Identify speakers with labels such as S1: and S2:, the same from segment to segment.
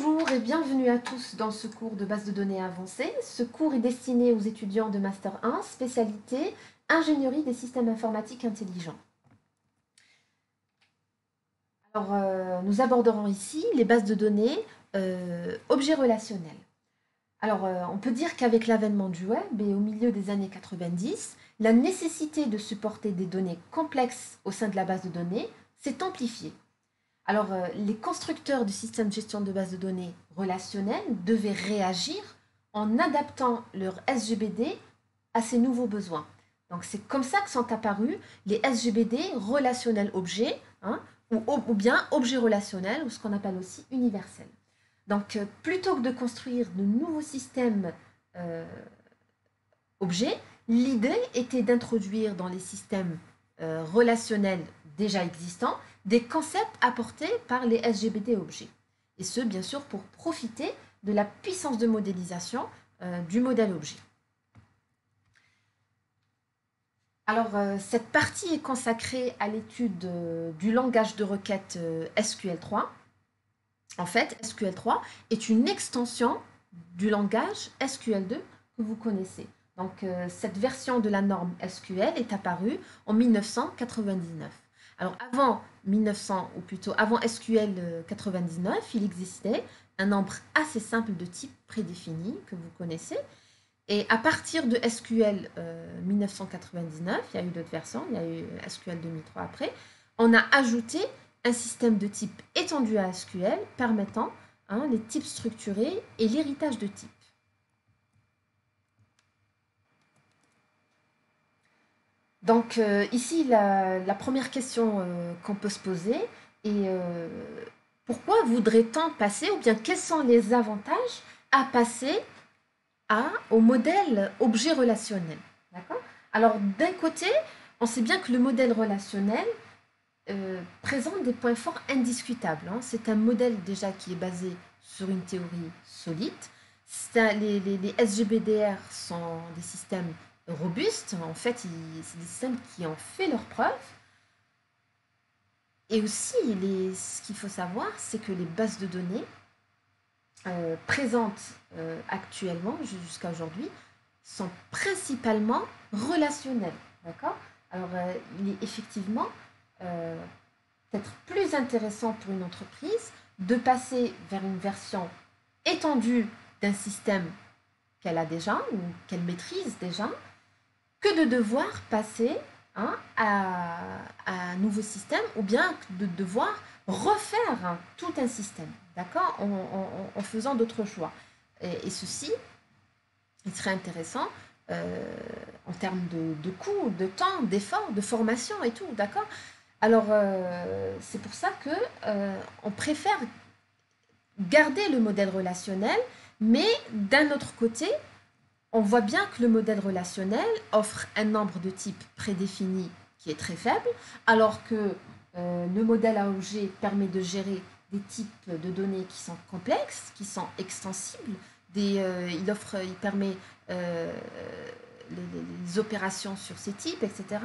S1: Bonjour et bienvenue à tous dans ce cours de base de données avancée. Ce cours est destiné aux étudiants de Master 1, spécialité ingénierie des systèmes informatiques intelligents. Alors, nous aborderons ici les bases de données objets relationnels. Alors, on peut dire qu'avec l'avènement du web et au milieu des années 90, la nécessité de supporter des données complexes au sein de la base de données s'est amplifiée. Alors, les constructeurs du système de gestion de base de données relationnelles devaient réagir en adaptant leur SGBD à ces nouveaux besoins. Donc, c'est comme ça que sont apparus les SGBD relationnels objets, ou bien objets relationnels, ou ce qu'on appelle aussi universels. Donc, plutôt que de construire de nouveaux systèmes objets, l'idée était d'introduire dans les systèmes relationnels déjà existants des concepts apportés par les SGBD objets. Et ce, bien sûr, pour profiter de la puissance de modélisation du modèle objet. Alors, cette partie est consacrée à l'étude du langage de requête SQL3. En fait, SQL3 est une extension du langage SQL2 que vous connaissez. Donc, cette version de la norme SQL est apparue en 1999. Alors, avant 1900, ou plutôt avant SQL 99, il existait un nombre assez simple de types prédéfinis que vous connaissez. Et à partir de SQL 1999, il y a eu d'autres versions, il y a eu SQL 2003 après, on a ajouté un système de type étendu à SQL permettant les types structurés et l'héritage de types. Donc ici, la première question qu'on peut se poser est pourquoi voudrait-on passer, ou bien quels sont les avantages à passer au modèle objet relationnel. D'accord ? Alors d'un côté, on sait bien que le modèle relationnel présente des points forts indiscutables. C'est un modèle déjà qui est basé sur une théorie solide. Les SGBDR sont des systèmes robustes. En fait, c'est des systèmes qui ont fait leurs preuves. Et aussi, ce qu'il faut savoir, c'est que les bases de données présentes actuellement, jusqu'à aujourd'hui, sont principalement relationnelles. D'accord ? Alors, il est effectivement peut-être plus intéressant pour une entreprise de passer vers une version étendue d'un système qu'elle a déjà ou qu'elle maîtrise déjà, que de devoir passer à un nouveau système ou bien de devoir refaire tout un système, d'accord, en faisant d'autres choix. Et ceci, il serait intéressant en termes de coûts, de temps, d'efforts, de formation et tout, d'accord. Alors, c'est pour ça qu'on préfère garder le modèle relationnel, mais d'un autre côté, on voit bien que le modèle relationnel offre un nombre de types prédéfinis qui est très faible, alors que le modèle à objet permet de gérer des types de données qui sont complexes, qui sont extensibles. Il permet les opérations sur ces types, etc.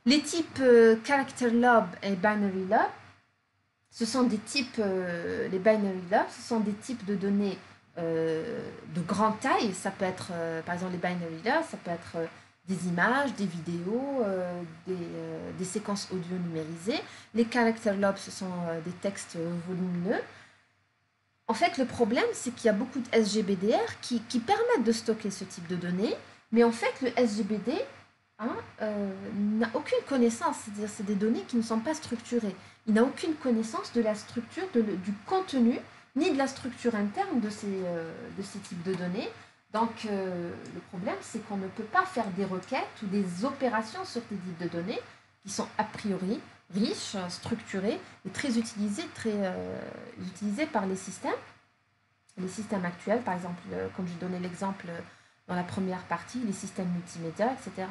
S1: Les types character lob et binary lob, ce sont des types, les binary lob, ce sont des types de données de grande taille. Ça peut être, par exemple, les binary lob, ça peut être des images, des vidéos, des séquences audio numérisées. Les character lobs, ce sont des textes volumineux. En fait, le problème, c'est qu'il y a beaucoup de SGBDR qui permettent de stocker ce type de données, mais en fait, le SGBD n'a aucune connaissance, c'est-à-dire c'est des données qui ne sont pas structurées. Il n'a aucune connaissance de la structure, du contenu, ni de la structure interne de ces types de données. Donc, le problème, c'est qu'on ne peut pas faire des requêtes ou des opérations sur ces types de données qui sont a priori riches, structurées et très utilisées par les systèmes actuels, par exemple, comme j'ai donné l'exemple dans la première partie, les systèmes multimédia, etc.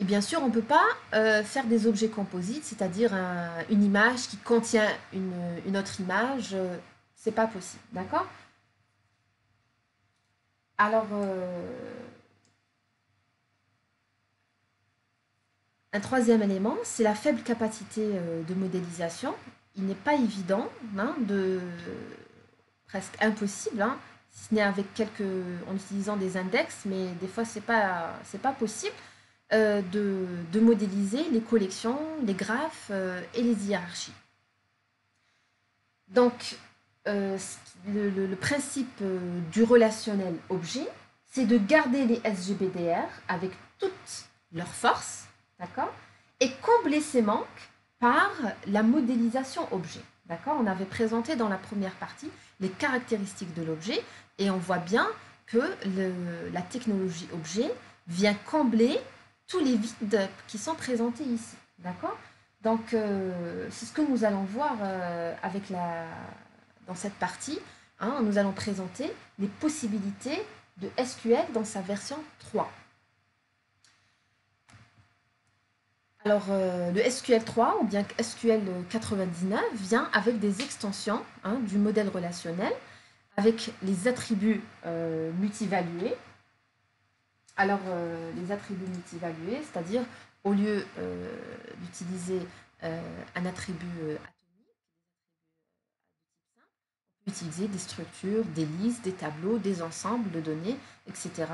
S1: Et bien sûr, on ne peut pas faire des objets composites, c'est-à-dire une image qui contient une autre image, c'est pas possible, d'accord ? Alors, un troisième élément, c'est la faible capacité de modélisation. il n'est pas évident, hein, presque impossible, hein, si ce n'est avec en utilisant des index, mais des fois c'est pas possible, de modéliser les collections, les graphes et les hiérarchies. Donc, le principe du relationnel objet, c'est de garder les SGBDR avec toutes leurs forces, d'accord, et combler ces manques par la modélisation objet. D'accord. On avait présenté dans la première partie les caractéristiques de l'objet et on voit bien que la technologie objet vient combler tous les vides qui sont présentés ici. D'accord. Donc, c'est ce que nous allons voir dans cette partie. Hein, nous allons présenter les possibilités de SQL dans sa version 3. Alors, le SQL 3 ou bien SQL 99 vient avec des extensions, hein, du modèle relationnel avec les attributs multivalués. Alors, les attributs multivalués, c'est-à-dire au lieu d'utiliser un attribut atomique, on peut utiliser des structures, des listes, des tableaux, des ensembles de données, etc.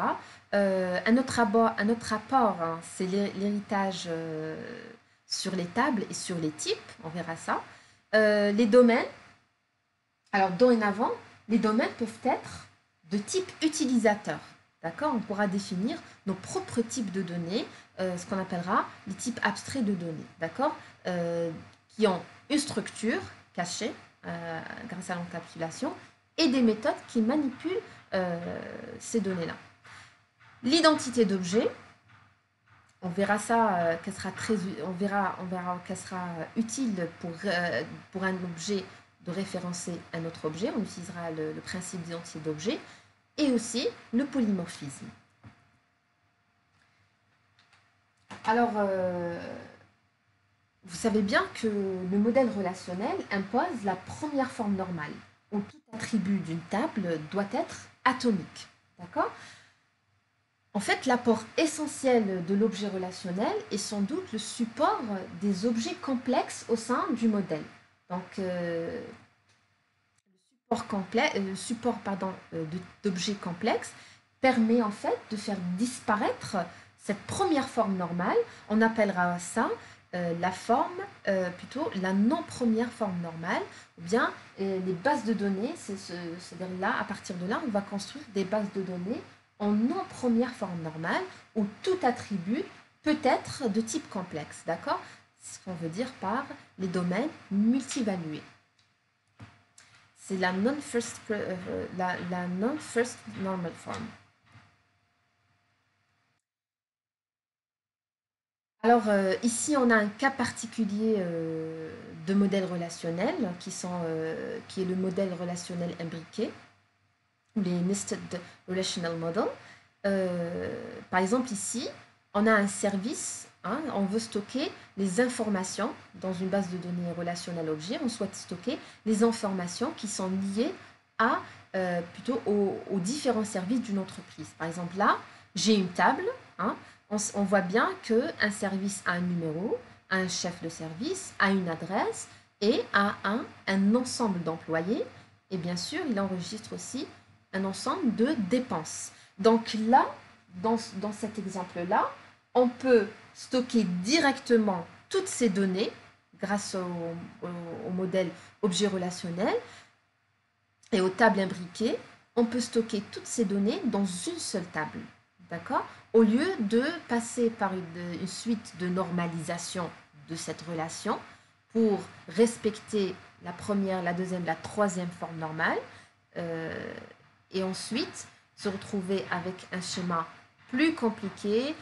S1: Un autre rapport, hein, c'est l'héritage sur les tables et sur les types, on verra ça. Les domaines, alors dorénavant, les domaines peuvent être de type utilisateur. D'accord. On pourra définir nos propres types de données, ce qu'on appellera les types abstraits de données, d'accord, qui ont une structure cachée grâce à l'encapsulation et des méthodes qui manipulent ces données-là. L'identité d'objet, on verra ça, on verra qu'elle sera utile pour un objet de référencer un autre objet. On utilisera le principe d'identité d'objet et aussi le polymorphisme. Alors, vous savez bien que le modèle relationnel impose la première forme normale, où tout attribut d'une table doit être atomique. D'accord. En fait, l'apport essentiel de l'objet relationnel est sans doute le support des objets complexes au sein du modèle. Donc, le support d'objets complexes permet en fait de faire disparaître cette première forme normale. On appellera ça la forme, plutôt la non-première forme normale, ou bien les bases de données, c'est-à-dire là, à partir de là, on va construire des bases de données en non-première forme normale, où tout attribut peut être de type complexe, d'accord? C'est ce qu'on veut dire par les domaines multivalués. C'est la non-first normal form. Alors, ici, on a un cas particulier de modèle relationnel qui est le modèle relationnel imbriqué, les Nested Relational Model. Par exemple, ici, on a un service, hein, on veut stocker les informations dans une base de données relationnelle objet, on souhaite stocker les informations qui sont liées à, plutôt aux différents services d'une entreprise. Par exemple, là, j'ai une table, hein, on voit bien qu'un service a un numéro, a un chef de service, a une adresse et a un ensemble d'employés. Et bien sûr, il enregistre aussi un ensemble de dépenses. Donc là, dans cet exemple-là, on peut stocker directement toutes ces données grâce au modèle objet relationnel et aux tables imbriquées. On peut stocker toutes ces données dans une seule table, d'accord, au lieu de passer par une suite de normalisation de cette relation pour respecter la première, la deuxième, la troisième forme normale, et ensuite se retrouver avec un schéma plus compliqué,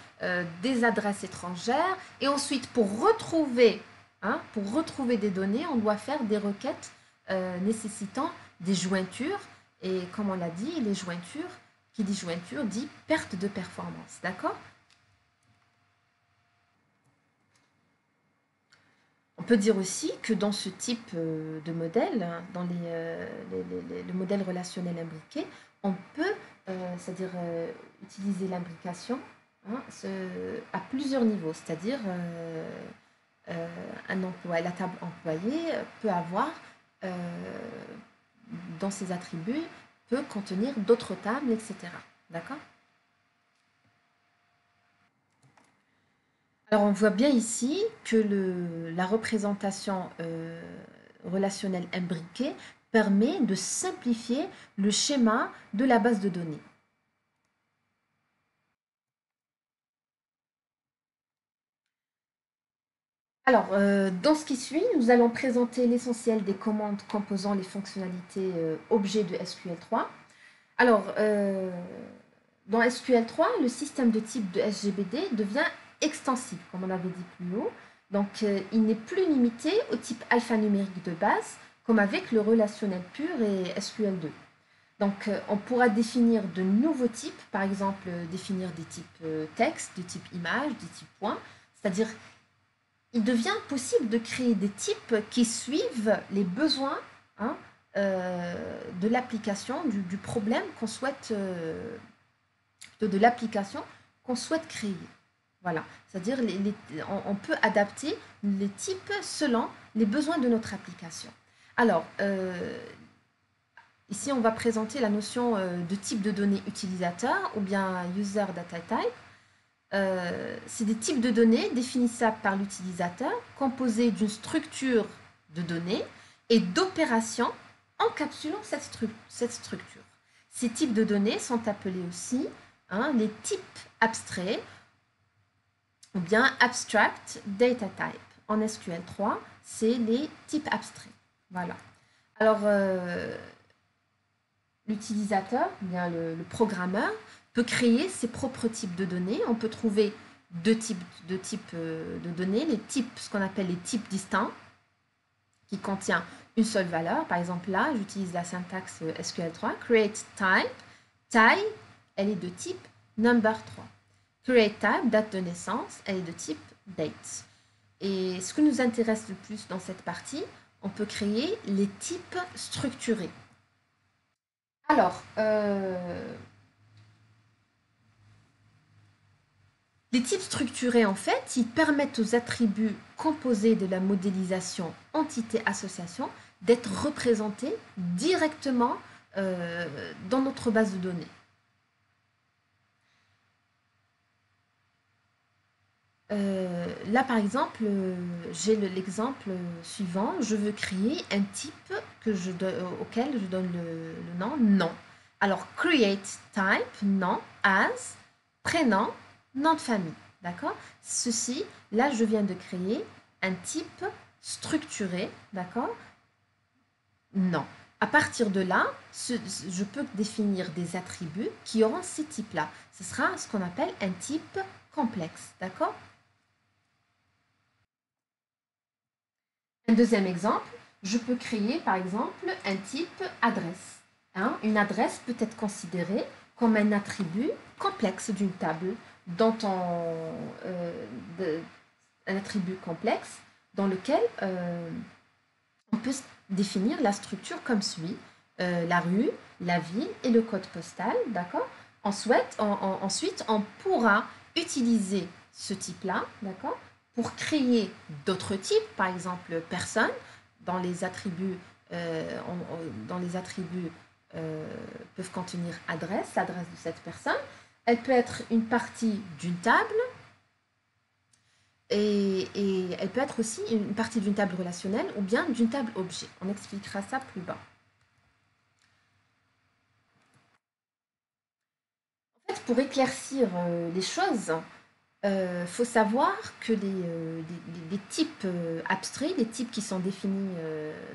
S1: des adresses étrangères, et ensuite pour retrouver des données, on doit faire des requêtes nécessitant des jointures, et comme on l'a dit, les jointures, qui dit jointure dit perte de performance, d'accord? On peut dire aussi que dans ce type de modèle, dans le modèle relationnel imbriqué, on peut, c'est-à-dire utiliser l'imbrication, hein, à plusieurs niveaux, c'est-à-dire la table employée peut avoir, dans ses attributs, peut contenir d'autres tables, etc. D'accord? Alors, on voit bien ici que la représentation relationnelle imbriquée permet de simplifier le schéma de la base de données. Alors, dans ce qui suit, nous allons présenter l'essentiel des commandes composant les fonctionnalités objets de SQL3. Alors, dans SQL3, le système de type de SGBD devient extensible, comme on avait dit plus haut. Donc, il n'est plus limité au type alphanumérique de base, comme avec le relationnel pur et SQL2. Donc, on pourra définir de nouveaux types, par exemple, définir des types texte, des types image, des types points. C'est-à-dire, il devient possible de créer des types qui suivent les besoins, hein, de l'application, du problème qu'on souhaite, de l'application qu'on souhaite créer. Voilà, c'est-à-dire on peut adapter les types selon les besoins de notre application. Alors, ici, on va présenter la notion de type de données utilisateur ou bien user data type. C'est des types de données définissables par l'utilisateur, composés d'une structure de données et d'opérations encapsulant cette structure. Ces types de données sont appelés aussi les types abstraits ou bien abstract data type. En SQL3, c'est les types abstraits. Voilà. Alors, l'utilisateur, bien le programmeur, peut créer ses propres types de données. On peut trouver deux types de données. Les types, ce qu'on appelle les types distincts, qui contient une seule valeur. Par exemple, là, j'utilise la syntaxe SQL3, create type. Taille, elle est de type number3. Create type, date de naissance, elle est de type date. Et ce que nous intéresse le plus dans cette partie, on peut créer les types structurés. Alors, les types structurés, en fait, ils permettent aux attributs composés de la modélisation entité-association d'être représentés directement dans notre base de données. Là, par exemple, j'ai l'exemple suivant. Je veux créer un type auquel je donne le nom non. Alors, create type non as prénom, nom de famille. D'accord? Ceci, là, je viens de créer un type structuré. D'accord? Non. À partir de là, je peux définir des attributs qui auront ces types-là. Ce sera ce qu'on appelle un type complexe. D'accord? Un deuxième exemple, je peux créer par exemple un type adresse. Une adresse peut être considérée comme un attribut complexe d'une table, un attribut complexe dans lequel on peut définir la structure comme suit. La rue, la ville et le code postal, d'accord? Ensuite, on pourra utiliser ce type-là, d'accord? Pour créer d'autres types, par exemple personne, dans les attributs, peuvent contenir adresse, l'adresse de cette personne. Elle peut être une partie d'une table et elle peut être aussi une partie d'une table relationnelle ou bien d'une table objet. On expliquera ça plus bas. En fait, pour éclaircir les choses, faut savoir que les types abstraits, les types qui sont définis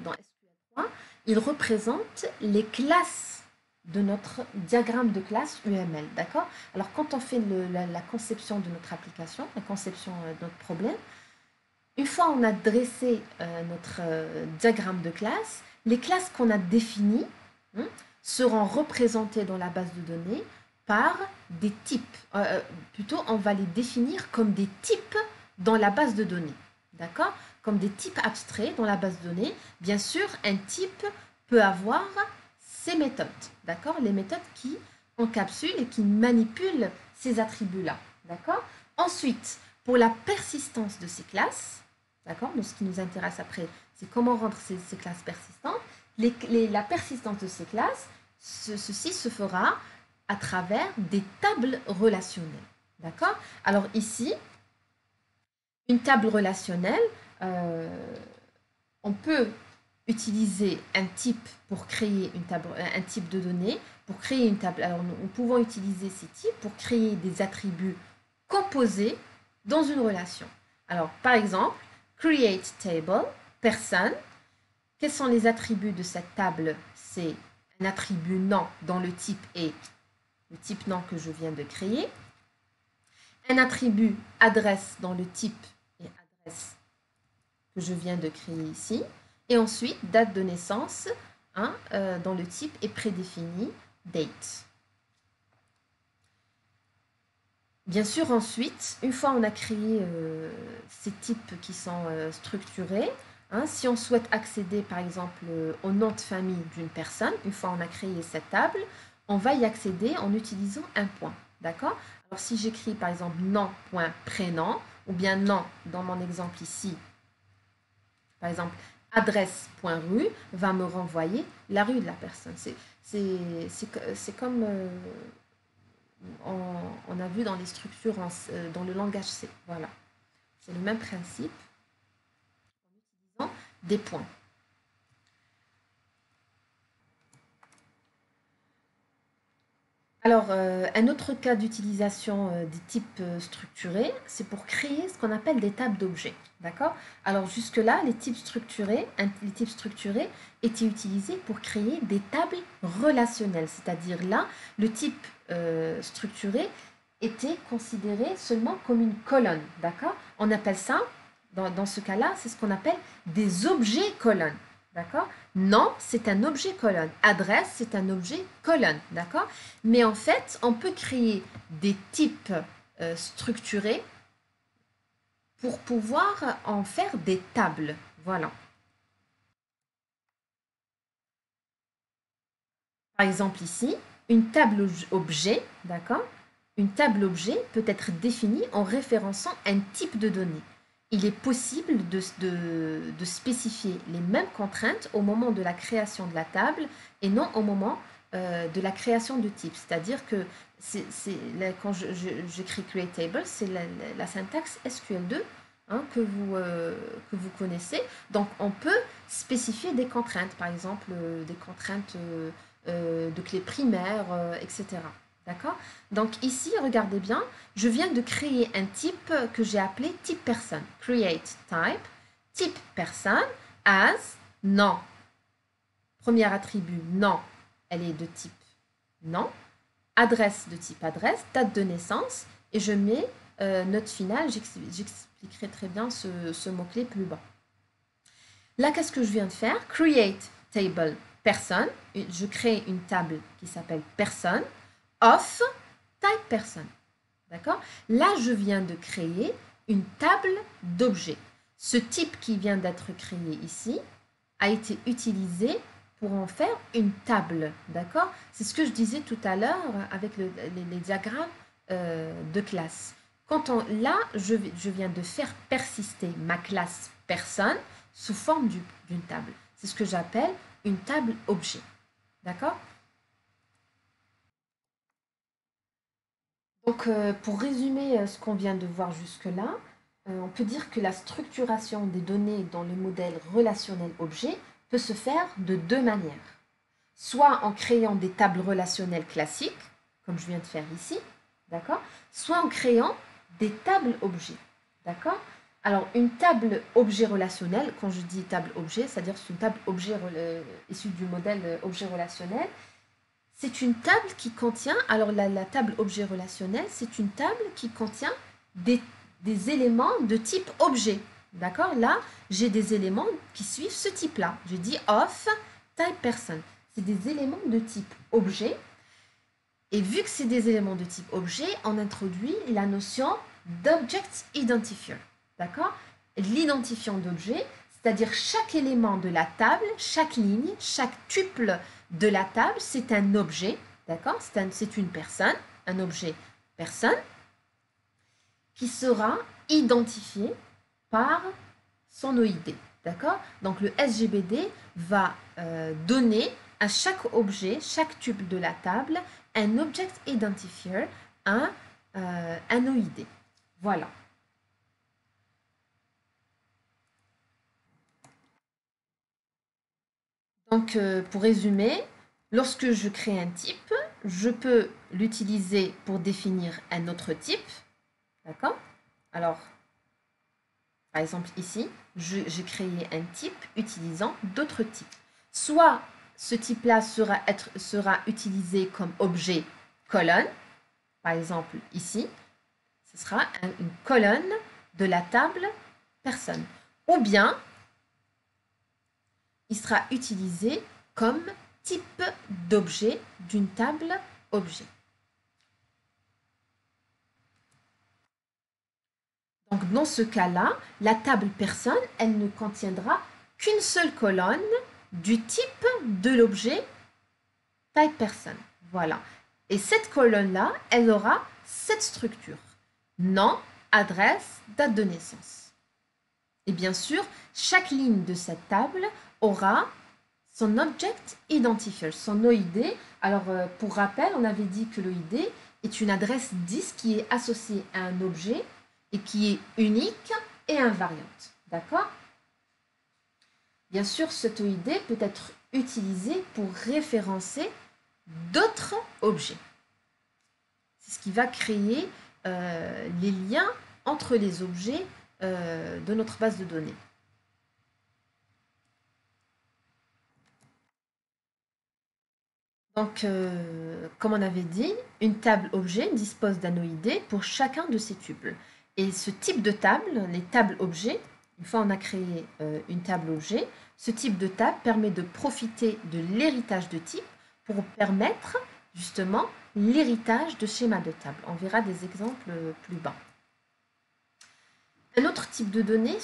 S1: dans SQL3, ils représentent les classes de notre diagramme de classe UML, d'accord? Alors, quand on fait la conception de notre application, la conception de notre problème, une fois on a dressé notre diagramme de classe, les classes qu'on a définies seront représentées dans la base de données par des types. Plutôt, on va les définir comme des types dans la base de données. D'accord? Comme des types abstraits dans la base de données. Bien sûr, un type peut avoir ses méthodes. D'accord? Les méthodes qui encapsulent et qui manipulent ces attributs-là. D'accord? Ensuite, pour la persistance de ces classes, D'accord? Donc, ce qui nous intéresse après, c'est comment rendre ces classes persistantes. La persistance de ces classes, ceci se fera à travers des tables relationnelles. D'accord? Alors ici, une table relationnelle, on peut utiliser un type pour créer une table, un type de données, pour créer une table. Alors nous pouvons utiliser ces types pour créer des attributs composés dans une relation. Alors par exemple, create table, personne. Quels sont les attributs de cette table? C'est un attribut nom dont le type est le type nom que je viens de créer. Un attribut adresse dont le type est adresse que je viens de créer ici. Et ensuite, date de naissance, hein, dont le type est prédéfini, date. Bien sûr, ensuite, une fois on a créé ces types qui sont structurés, hein, si on souhaite accéder par exemple au nom de famille d'une personne, une fois on a créé cette table, on va y accéder en utilisant un point. D'accord? Alors si j'écris par exemple nom.prénom, ou bien nom, dans mon exemple ici, par exemple adresse.rue, va me renvoyer la rue de la personne. C'est comme on a vu dans les structures, dans le langage C. Voilà. C'est le même principe en utilisant des points. Alors, un autre cas d'utilisation des types structurés, c'est pour créer ce qu'on appelle des tables d'objets. D'accord? Alors, jusque-là, les types structurés étaient utilisés pour créer des tables relationnelles. C'est-à-dire là, le type structuré était considéré seulement comme une colonne. D'accord? On appelle ça, dans ce cas-là, c'est ce qu'on appelle des objets colonnes. D'accord? Nom, c'est un objet colonne. Adresse, c'est un objet colonne. D'accord? Mais en fait, on peut créer des types structurés pour pouvoir en faire des tables. Voilà. Par exemple ici, une table objet, d'accord? Une table objet peut être définie en référençant un type de données. Il est possible de spécifier les mêmes contraintes au moment de la création de la table et non au moment de la création de type. C'est-à-dire que quand j'écris create table, c'est la syntaxe SQL2 hein, que vous connaissez. Donc on peut spécifier des contraintes, par exemple des contraintes de clés primaires, etc. D'accord? Donc ici, regardez bien, je viens de créer un type que j'ai appelé type personne. Create type personne, as, nom. Premier attribut, nom, elle est de type nom. Adresse de type adresse, date de naissance, et je mets note finale, j'expliquerai très bien ce mot-clé plus bas. Là, qu'est-ce que je viens de faire? Create table personne, je crée une table qui s'appelle personne, of type personne. D'accord? Là, je viens de créer une table d'objets. Ce type qui vient d'être créé ici a été utilisé pour en faire une table. D'accord? C'est ce que je disais tout à l'heure avec les diagrammes de classe. Là, je viens de faire persister ma classe personne sous forme d'une table. C'est ce que j'appelle une table objet. D'accord? Donc, pour résumer ce qu'on vient de voir jusque-là, on peut dire que la structuration des données dans le modèle relationnel objet peut se faire de deux manières. Soit en créant des tables relationnelles classiques, comme je viens de faire ici, d'accord? Soit en créant des tables objets, d'accord? Alors, une table objet relationnel, quand je dis table objet, c'est-à-dire que c'est une table objet issue du modèle objet relationnel, c'est une table qui contient, alors la table objet relationnel, c'est une table qui contient des éléments de type objet. D'accord? Là, j'ai des éléments qui suivent ce type-là. Je dis of type person. C'est des éléments de type objet. Et vu que c'est des éléments de type objet, on introduit la notion d'object identifier. D'accord? L'identifiant d'objet, c'est-à-dire chaque élément de la table, chaque ligne, chaque tuple de la table, c'est un objet. D'accord? C'est une personne, un objet personne, qui sera identifié par son OID. D'accord? Donc le SGBD va donner à chaque objet, chaque tube de la table, un Object Identifier, un OID. Voilà. Donc, pour résumer, lorsque je crée un type, je peux l'utiliser pour définir un autre type. D'accord? Alors, par exemple ici, j'ai créé un type utilisant d'autres types. Soit ce type-là sera utilisé comme objet colonne, par exemple ici, ce sera une colonne de la table personne. Ou bien, il sera utilisé comme type d'objet d'une table objet. Donc dans ce cas-là, la table personne, elle ne contiendra qu'une seule colonne du type de l'objet type personne. Voilà. Et cette colonne-là, elle aura cette structure. Nom, adresse, date de naissance. Et bien sûr, chaque ligne de cette table aura son Object Identifier, son OID. Alors, pour rappel, on avait dit que l'OID est une adresse 10 qui est associée à un objet et qui est unique et invariante. D'accord? Bien sûr, cet OID peut être utilisé pour référencer d'autres objets. C'est ce qui va créer les liens entre les objets de notre base de données. Donc, comme on avait dit, une table objet dispose d'un OID pour chacun de ces tuples. Et ce type de table, les tables objets, une fois on a créé une table objet, ce type de table permet de profiter de l'héritage de type pour permettre justement l'héritage de schéma de table. On verra des exemples plus bas. Un autre type de données,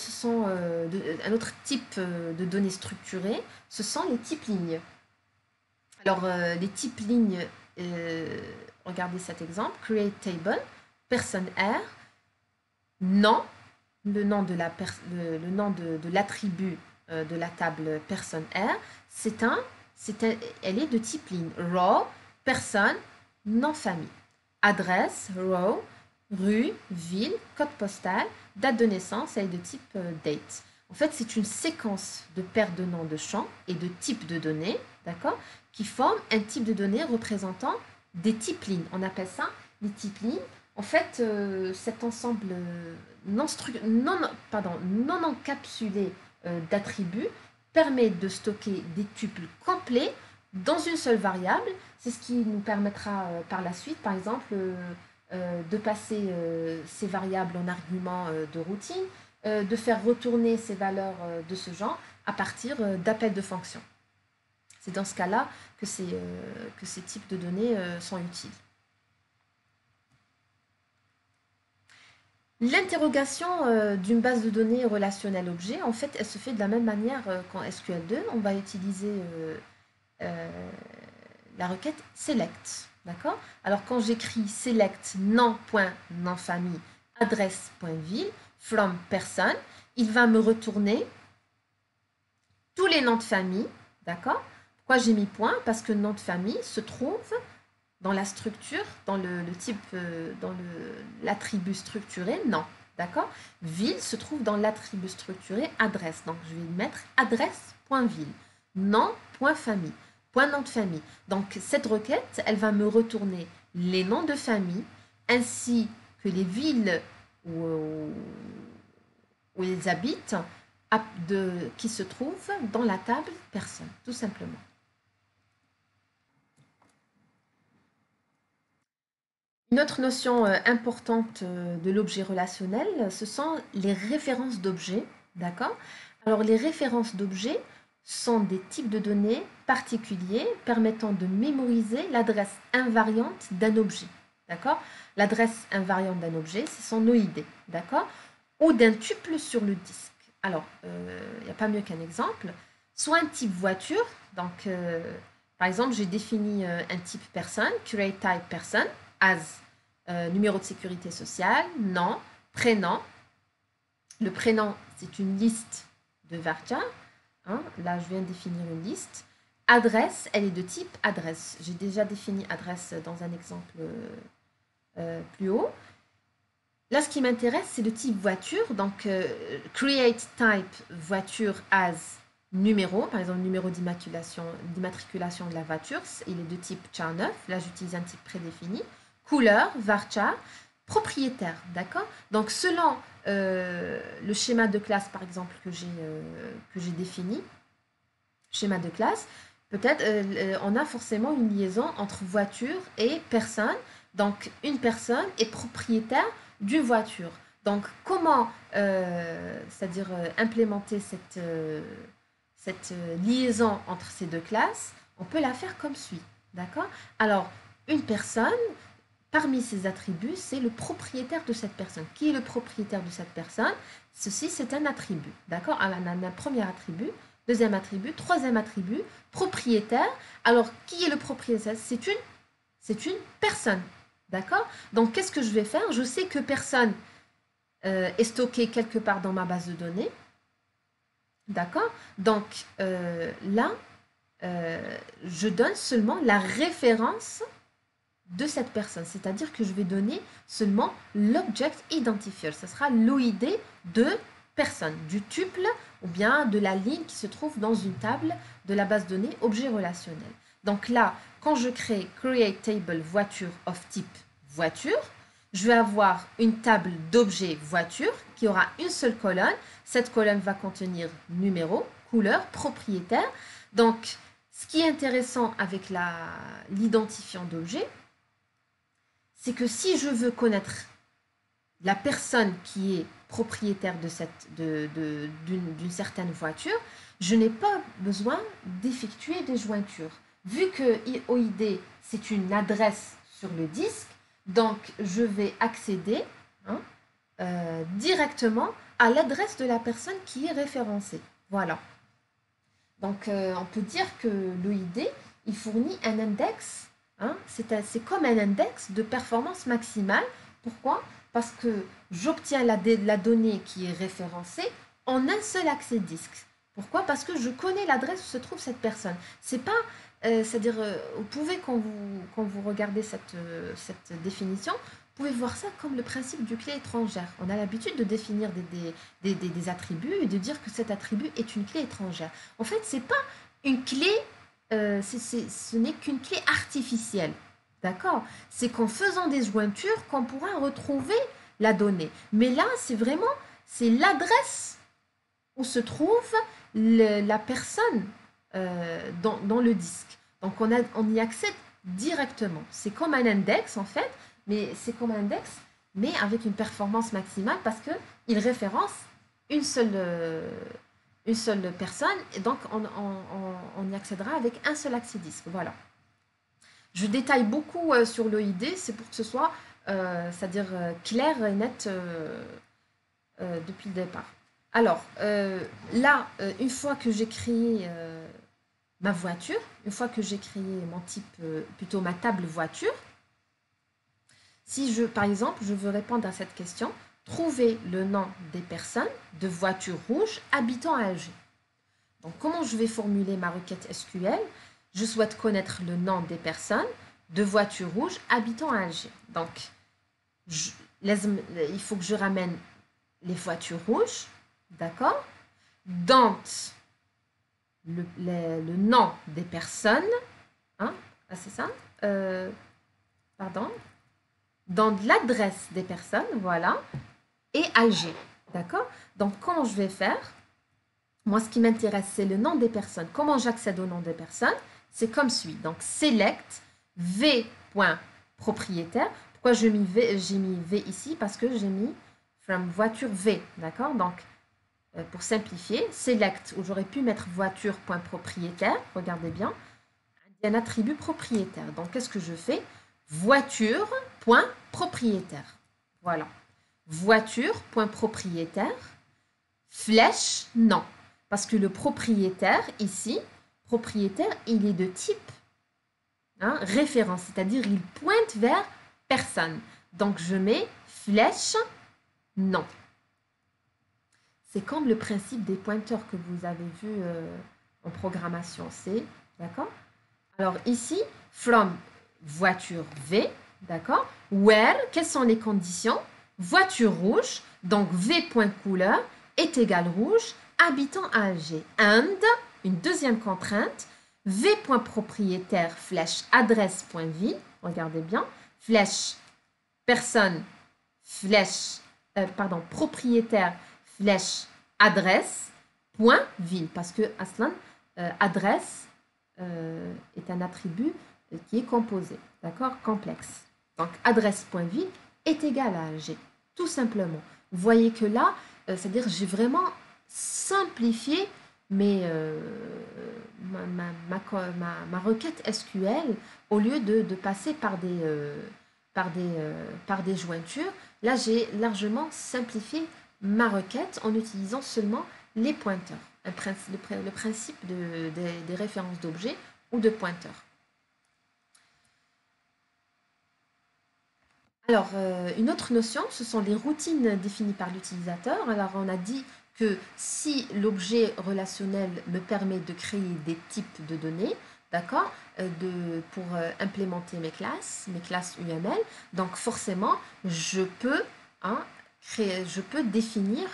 S1: un autre type de données structurées, ce sont les types lignes. Alors, les types lignes, regardez cet exemple, create table, personne R, nom, le nom de l'attribut de la table personne R, elle est de type ligne. Row, personne, nom famille. Adresse, row, rue, ville, code postal, date de naissance, elle est de type date. En fait, c'est une séquence de paires de noms de champs et de types de données, d'accord, qui forment un type de données représentant des types lignes. On appelle ça les types lignes. En fait, cet ensemble non encapsulé d'attributs permet de stocker des tuples complets dans une seule variable. C'est ce qui nous permettra par la suite, par exemple, de passer ces variables en arguments de routine, de faire retourner ces valeurs de ce genre à partir d'appels de fonctions. C'est dans ce cas-là que ces types de données sont utiles. L'interrogation d'une base de données relationnelle objet, en fait, elle se fait de la même manière qu'en SQL2. On va utiliser la requête select. D'accord? Alors, quand j'écris select nom.nomfamille adresse.ville from person, il va me retourner tous les noms de famille. D'accord? Pourquoi j'ai mis point? Parce que le nom de famille se trouve dans la structure, dans le type, dans l'attribut structuré nom. D'accord? Ville se trouve dans l'attribut structuré adresse. Donc, je vais mettre adresse.ville. Nom.famille. Point nom de famille. Donc, cette requête, elle va me retourner les noms de famille ainsi que les villes où ils habitent qui se trouvent dans la table personne, tout simplement. Une autre notion importante de l'objet relationnel, ce sont les références d'objets. D'accord? Alors, les références d'objets sont des types de données particuliers permettant de mémoriser l'adresse invariante d'un objet. D'accord? L'adresse invariante d'un objet, c'est son OID. D'accord? Ou d'un tuple sur le disque. Alors, il n'y a pas mieux qu'un exemple. Soit un type voiture, donc par exemple, j'ai défini un type personne, create type person, as numéro de sécurité sociale, nom, prénom, Le prénom, c'est une liste de varchar. Hein, là, je viens de définir une liste. Adresse, elle est de type adresse. J'ai déjà défini adresse dans un exemple plus haut. Là, ce qui m'intéresse, c'est le type voiture. Donc, create type voiture as numéro. Par exemple, numéro d'immatriculation de la voiture. Il est de type char9. Là, j'utilise un type prédéfini. Couleur, varchar. Propriétaire, d'accord? Donc, selon le schéma de classe, par exemple, que j'ai défini, schéma de classe, peut-être on a forcément une liaison entre voiture et personne. Donc, une personne est propriétaire d'une voiture. Donc, comment, c'est-à-dire implémenter cette liaison entre ces deux classes? On peut la faire comme suit, d'accord? Alors, une personne, parmi ses attributs, c'est le propriétaire de cette personne. Qui est le propriétaire de cette personne? Ceci, c'est un attribut, d'accord? Alors, on a un premier attribut, deuxième attribut, troisième attribut, propriétaire. Alors, qui est le propriétaire? C'est une personne, d'accord? Donc, qu'est-ce que je vais faire? Je sais que personne est stocké quelque part dans ma base de données, d'accord? Donc, là, je donne seulement la référence de cette personne, c'est-à-dire que je vais donner seulement l'object identifier. Ce sera l'OID de personne, du tuple ou bien de la ligne qui se trouve dans une table de la base de données objet relationnel. Donc là, quand je crée create table voiture of type voiture, je vais avoir une table d'objets voiture qui aura une seule colonne. Cette colonne va contenir numéro, couleur, propriétaire. Donc, ce qui est intéressant avec l'identifiant d'objet, c'est que si je veux connaître la personne qui est propriétaire d'une certaine voiture, je n'ai pas besoin d'effectuer des jointures. Vu que OID, c'est une adresse sur le disque, donc je vais accéder directement à l'adresse de la personne qui est référencée. Voilà. Donc on peut dire que l'OID, il fournit un index. C'est comme un index de performance maximale. Pourquoi? Parce que j'obtiens la donnée qui est référencée en un seul accès disque. Pourquoi? Parce que je connais l'adresse où se trouve cette personne. C'est pas, c'est-à-dire, vous pouvez, quand vous regardez cette définition, vous pouvez voir ça comme le principe du clé étrangère. On a l'habitude de définir des attributs et de dire que cet attribut est une clé étrangère. En fait, c'est pas une clé, ce n'est qu'une clé artificielle. D'accord? C'est qu'en faisant des jointures qu'on pourra retrouver la donnée. Mais là, c'est l'adresse où se trouve la personne dans le disque. Donc, on y accède directement. C'est comme un index, en fait, mais c'est comme un index, mais avec une performance maximale parce qu'il référence une seule personne, et donc on y accédera avec un seul accès disque. Voilà. Je détaille beaucoup sur l'OID, c'est pour que ce soit c'est-à-dire clair et net depuis le départ. Alors, là, une fois que j'ai créé ma voiture, une fois que j'ai créé mon type, plutôt ma table voiture, si par exemple, je veux répondre à cette question, trouver le nom des personnes de voitures rouges habitant à Alger. Donc, comment je vais formuler ma requête SQL? Je souhaite connaître le nom des personnes de voitures rouges habitant à Alger. Donc, il faut que je ramène les voitures rouges, d'accord? Dans le nom des personnes, c'est ça? Pardon? Dans l'adresse des personnes, voilà, et Alger, d'accord? Donc, comment je vais faire? Moi, ce qui m'intéresse, c'est le nom des personnes. Comment j'accède au nom des personnes? C'est comme suit. Donc, select v.propriétaire. Pourquoi j'ai mis V ici? Parce que j'ai mis from voiture V, d'accord? Donc, pour simplifier, select, où j'aurais pu mettre voiture.propriétaire, regardez bien, il y a un attribut propriétaire. Donc, qu'est-ce que je fais? Voiture.propriétaire. Voilà. Voiture.propriétaire, flèche, non. Parce que le propriétaire, ici, propriétaire, il est de type référence, c'est-à-dire il pointe vers personne. Donc, je mets flèche, non. C'est comme le principe des pointeurs que vous avez vu en programmation C, d'accord? Alors ici, from, voiture V, d'accord? Where, quelles sont les conditions? Voiture rouge, donc V.couleur est égal rouge, habitant à Alger. And, une deuxième contrainte, V.propriétaire, flèche adresse.ville, regardez bien, flèche personne, flèche, propriétaire, flèche adresse, point ville, parce que Aslan, adresse est un attribut qui est composé, d'accord, complexe. Donc adresse.ville est égal à Alger, tout simplement. Vous voyez que là, c'est-à-dire j'ai vraiment simplifié ma requête SQL au lieu de passer par des jointures. Là, j'ai largement simplifié ma requête en utilisant seulement les pointeurs, le principe des références d'objets ou de pointeurs. Alors, une autre notion, ce sont les routines définies par l'utilisateur. Alors, on a dit que si l'objet relationnel me permet de créer des types de données, d'accord, pour implémenter mes classes UML, donc forcément, je peux définir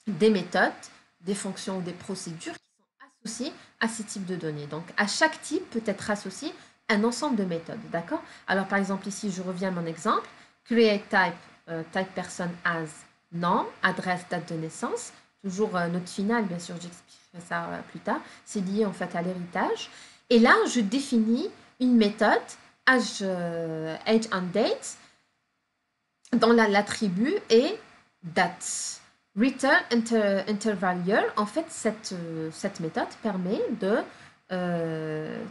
S1: des méthodes, des fonctions ou des procédures qui sont associées à ces types de données. Donc, à chaque type peut être associé un ensemble de méthodes, d'accord? Alors, par exemple, ici, je reviens à mon exemple. Create type, type person as nom, adresse, date de naissance. Toujours note finale, bien sûr, j'expliquerai ça plus tard. C'est lié, en fait, à l'héritage. Et là, je définis une méthode, age and date, dans l'attribut et date. Return interval year, en fait, cette méthode permet de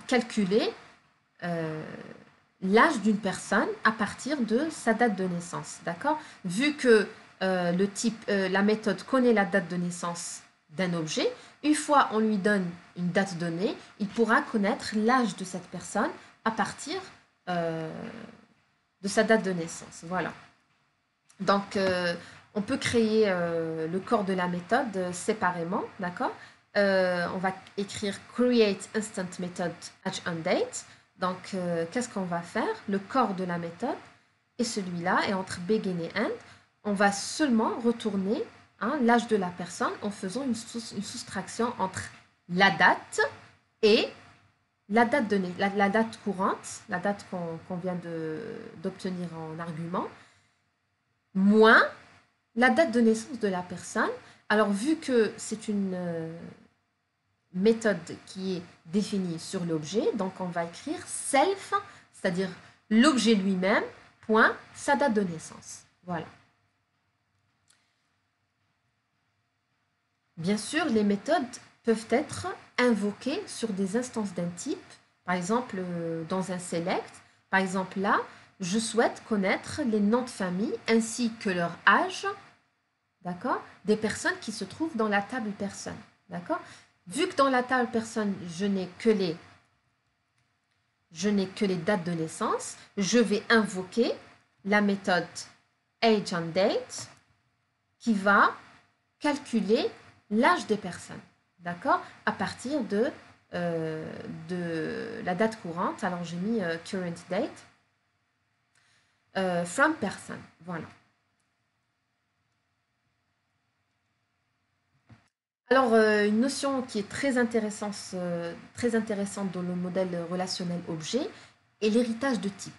S1: calculer l'âge d'une personne à partir de sa date de naissance, d'accord? Vu que la méthode connaît la date de naissance d'un objet, une fois on lui donne une date donnée, il pourra connaître l'âge de cette personne à partir de sa date de naissance. Voilà. Donc, on peut créer le corps de la méthode séparément, d'accord? On va écrire create instant method age and date. Donc, qu'est-ce qu'on va faire? Le corps de la méthode est celui-là, et entre begin et end, on va seulement retourner l'âge de la personne en faisant une soustraction entre la date et la date donnée, la date courante, la date qu'on vient d'obtenir en argument, moins la date de naissance de la personne. Alors, vu que c'est une méthode qui est définie sur l'objet, donc on va écrire self, c'est-à-dire l'objet lui-même, point, sa date de naissance. Voilà. Bien sûr, les méthodes peuvent être invoquées sur des instances d'un type, par exemple dans un select. Par exemple là, je souhaite connaître les noms de famille ainsi que leur âge, d'accord, des personnes qui se trouvent dans la table personne, d'accord. Vu que dans la table personne, je n'ai que les dates de naissance, je vais invoquer la méthode age and date qui va calculer l'âge des personnes, d'accord, à partir de la date courante. Alors, j'ai mis current date from person, voilà. Alors, une notion qui est très intéressante dans le modèle relationnel objet est l'héritage de type.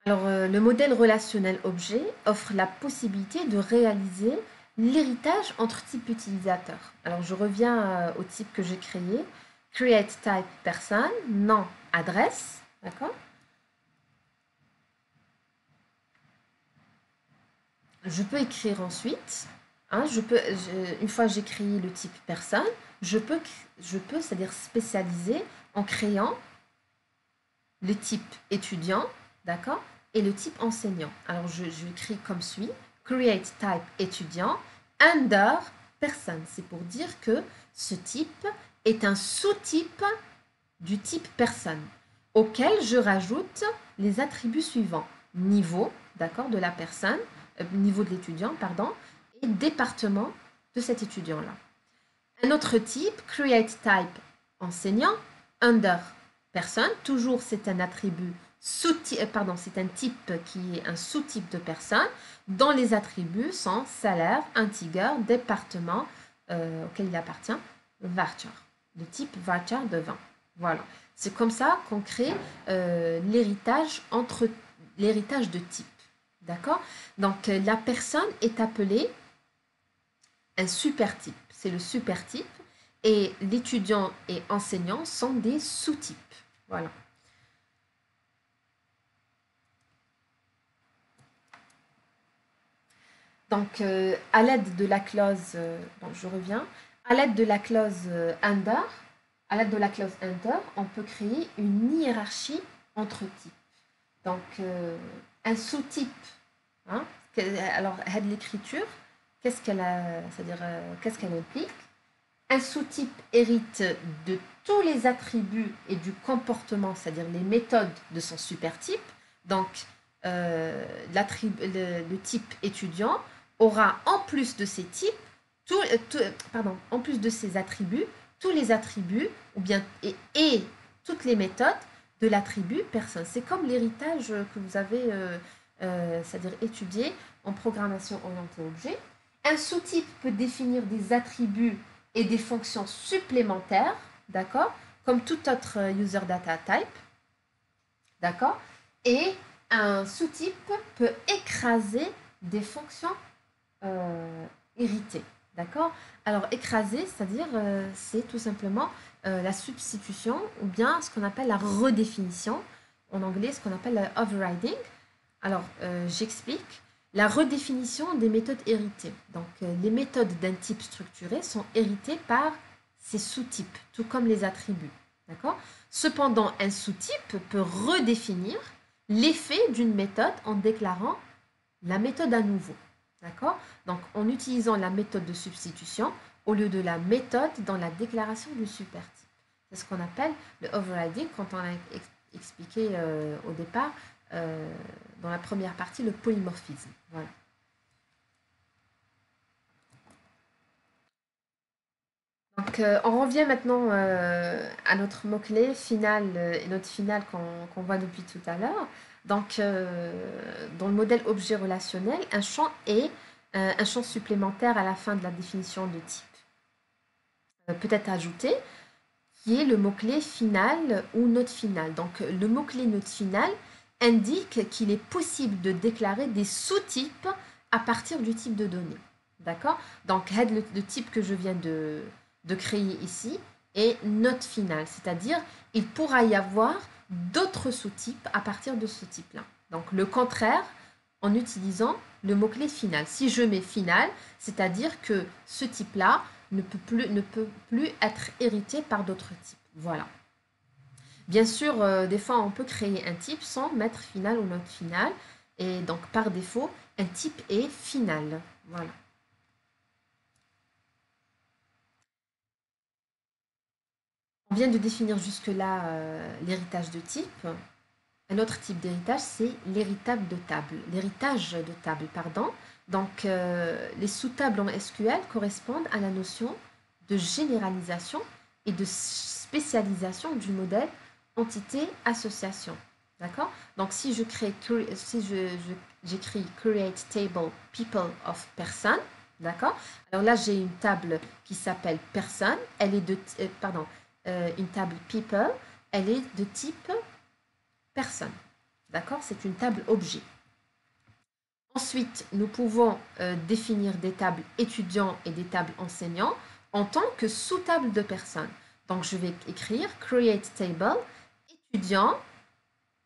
S1: Alors, le modèle relationnel objet offre la possibilité de réaliser l'héritage entre types utilisateurs. Alors, je reviens au type que j'ai créé. Create type personne, nom, adresse, d'accord? Je peux écrire ensuite, une fois que j'ai créé le type personne, je peux c'est-à-dire spécialiser en créant le type étudiant, d'accord, et le type enseignant. Alors, je écris comme suit, create type étudiant under personne. C'est pour dire que ce type est un sous-type du type personne, auquel je rajoute les attributs suivants. niveau, d'accord, de la personne, niveau de l'étudiant, pardon, et département de cet étudiant-là. Un autre type, create type enseignant, under personne, toujours c'est un attribut c'est un type qui est un sous-type de personne, dont les attributs sont salaire, integer, département auquel il appartient, varchar, le type varchar de 20. Voilà, c'est comme ça qu'on crée l'héritage de type. D'accord? Donc la personne est appelée un supertype, c'est le supertype, et l'étudiant et enseignant sont des sous-types. Voilà. Donc, à l'aide de la clause, je reviens, à l'aide de la clause under, on peut créer une hiérarchie entre types. Donc, un sous-type, hein, alors, l'écriture, qu'est-ce qu'elle implique? Un sous-type hérite de tous les attributs et du comportement, c'est-à-dire les méthodes de son supertype. Donc, le type étudiant aura en plus de ces types, en plus de ces attributs, tous les attributs et toutes les méthodes de l'attribut personne. C'est comme l'héritage que vous avez, c'est-à-dire étudié en programmation orientée objet. Un sous-type peut définir des attributs et des fonctions supplémentaires, d'accord, comme tout autre user data type, d'accord, et un sous-type peut écraser des fonctions héritées, d'accord. Alors écraser, c'est-à-dire c'est tout simplement la substitution ou bien ce qu'on appelle la redéfinition, en anglais ce qu'on appelle le overriding. Alors j'explique. La redéfinition des méthodes héritées. Donc, les méthodes d'un type structuré sont héritées par ses sous-types, tout comme les attributs. D'accord? Cependant, un sous-type peut redéfinir l'effet d'une méthode en déclarant la méthode à nouveau. D'accord? Donc, en utilisant la méthode de substitution au lieu de la méthode dans la déclaration du supertype. C'est ce qu'on appelle le overriding quand on a expliqué au départ dans la première partie, le polymorphisme. Voilà. Donc, on revient maintenant à notre mot-clé final et notre finale qu'on voit depuis tout à l'heure. Donc, dans le modèle objet relationnel, un champ est un champ supplémentaire à la fin de la définition de type. Peut être ajouté, qui est le mot-clé final ou note finale. Donc, le mot-clé note finale indique qu'il est possible de déclarer des sous-types à partir du type de données. D'accord? Donc, le type que je viens de créer ici est note finale, c'est-à-dire il pourra y avoir d'autres sous-types à partir de ce type-là. Donc, le contraire en utilisant le mot-clé final. Si je mets final, c'est-à-dire que ce type-là ne peut plus être hérité par d'autres types. Voilà. Bien sûr, des fois, on peut créer un type sans mettre final ou note finale. Et donc, par défaut, un type est final. Voilà. On vient de définir jusque-là l'héritage de type. Un autre type d'héritage, c'est l'héritage de table. Pardon. Donc, les sous-tables en SQL correspondent à la notion de généralisation et de spécialisation du modèle entité-association. D'accord? Donc, si j'écris create table people of person, d'accord? Alors là, j'ai une table qui s'appelle personne, elle est de, une table people, elle est de type personne. D'accord? C'est une table objet. Ensuite, nous pouvons définir des tables étudiants et des tables enseignants en tant que sous-table de personnes. Donc, je vais écrire create table étudiant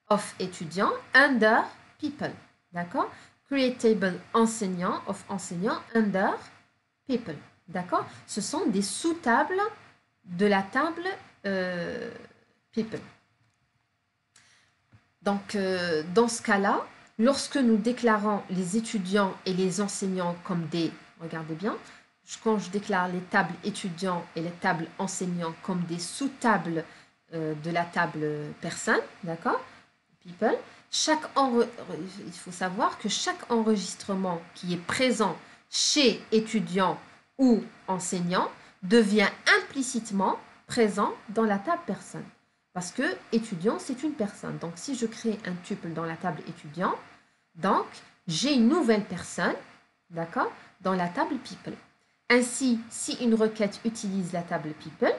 S1: of étudiant under people. D'accord? Create table enseignant of enseignant under people. D'accord? Ce sont des sous-tables de la table people. Donc, dans ce cas-là, lorsque nous déclarons les étudiants et les enseignants comme des, regardez bien, quand je déclare les tables étudiants et les tables enseignants comme des sous-tables de la table personne, d'accord? people, il faut savoir que chaque enregistrement qui est présent chez étudiant ou enseignant devient implicitement présent dans la table personne. Parce que étudiant, c'est une personne. Donc, si je crée un tuple dans la table étudiant, donc, j'ai une nouvelle personne, d'accord, dans la table people. Ainsi, si une requête utilise la table people,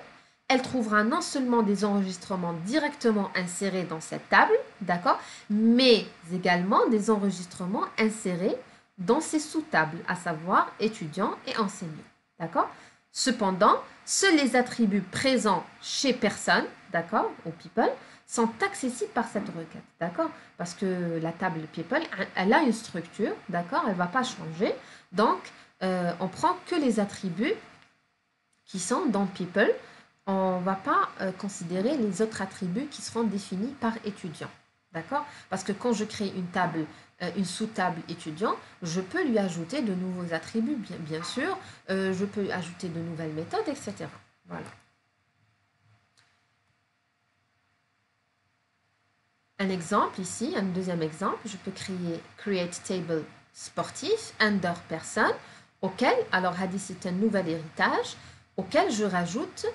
S1: elle trouvera non seulement des enregistrements directement insérés dans cette table, d'accord, mais également des enregistrements insérés dans ces sous-tables, à savoir étudiants et enseignants, d'accord. Cependant, seuls les attributs présents chez personne, d'accord, ou people, sont accessibles par cette requête, d'accord, parce que la table people, elle a une structure, d'accord, elle ne va pas changer, donc on prend que les attributs qui sont dans people, on ne va pas considérer les autres attributs qui seront définis par étudiant. D'accord? Parce que quand je crée une table, une sous-table étudiant, je peux lui ajouter de nouveaux attributs, bien sûr. Je peux ajouter de nouvelles méthodes, etc. Voilà. Un exemple ici, un deuxième exemple, je peux créer create table sportif under person, auquel, alors Hadi c'est un nouvel héritage, auquel je rajoute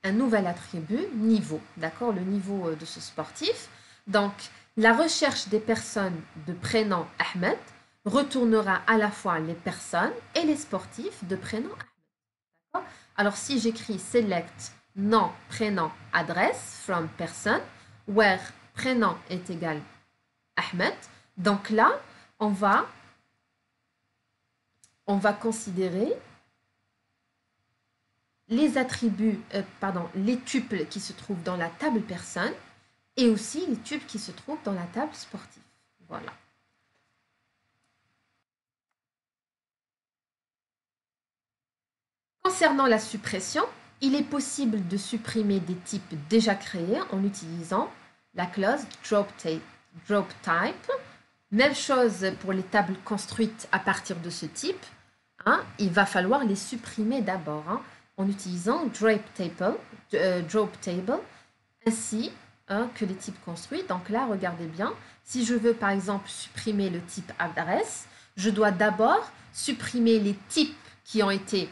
S1: un nouvel attribut niveau, d'accord, le niveau de ce sportif. Donc, la recherche des personnes de prénom Ahmed retournera à la fois les personnes et les sportifs de prénom Ahmed. Alors, si j'écris select nom, prénom, adresse from person, where prénom est égal Ahmed, donc là, on va considérer les attributs, les tuples qui se trouvent dans la table personne et aussi les tuples qui se trouvent dans la table sportive. Voilà. Concernant la suppression, il est possible de supprimer des types déjà créés en utilisant la clause drop type. Même chose pour les tables construites à partir de ce type. Hein, il va falloir les supprimer d'abord. Hein, en utilisant drop table, ainsi que les types construits. Donc là, regardez bien, si je veux par exemple supprimer le type adresse, je dois d'abord supprimer les types qui ont été